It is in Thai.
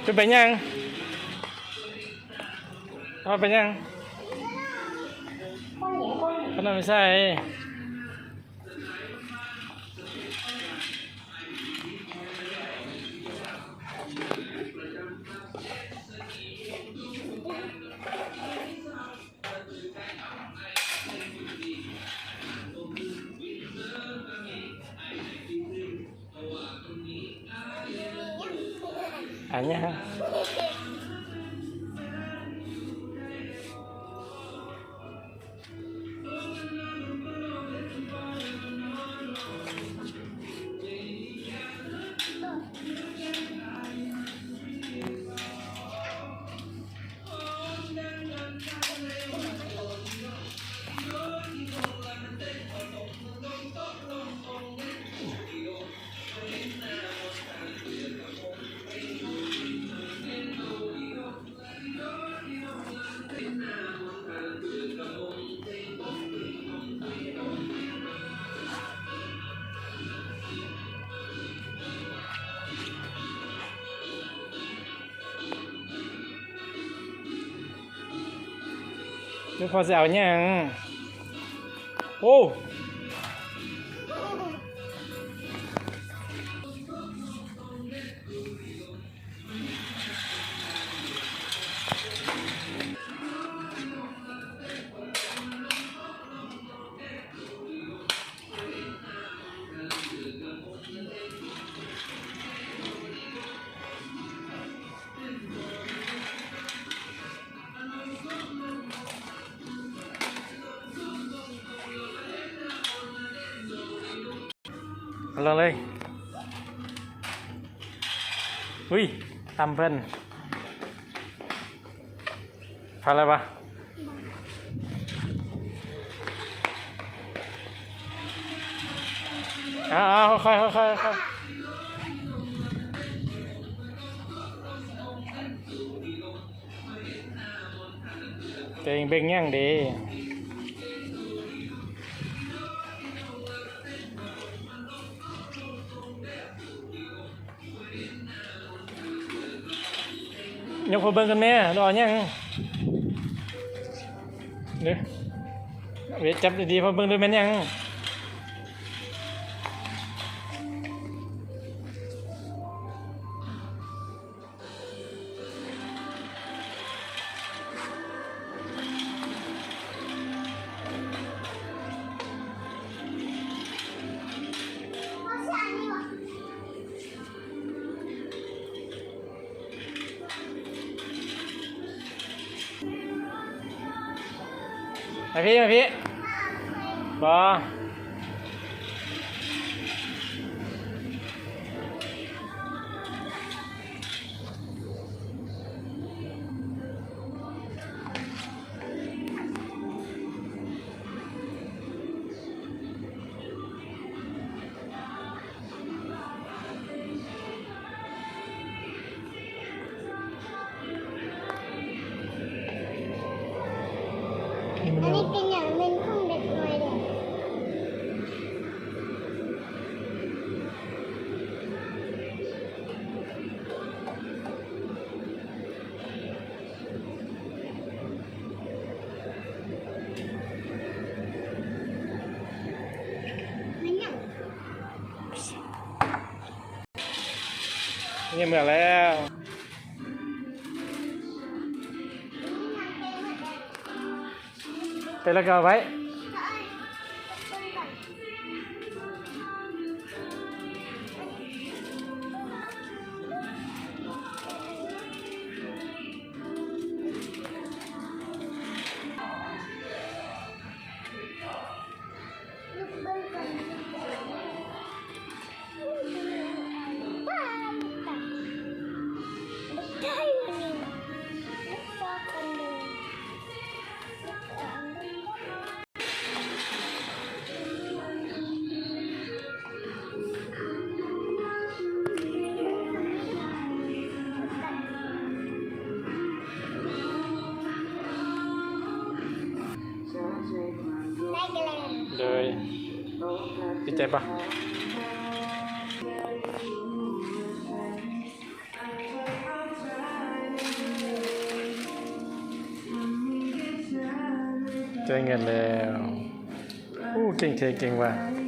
จะไปยังเอาไปยังขนมไม่ใช่อันนี้ฮะดูพอจะเอาอย่างโอ้ลงเลยอุ้ยตำเพิ่นพาอะไรปะค่อยเก่งเบ่งย่างดียกพอเบิ่งกันแม่รอยังเดี๋ยวเวทจับดีๆพอเบิ่งด้วยแม่นยังมาพี่บออันนี้เป็นอย่างเป็นห้องเด็กน้อยเด็กนี่เมื่อแล้วไปแล้วก็ไว้เลยดีใจปะ ได้เงินแล้วอู้เก่งเทเก่งว่ะ น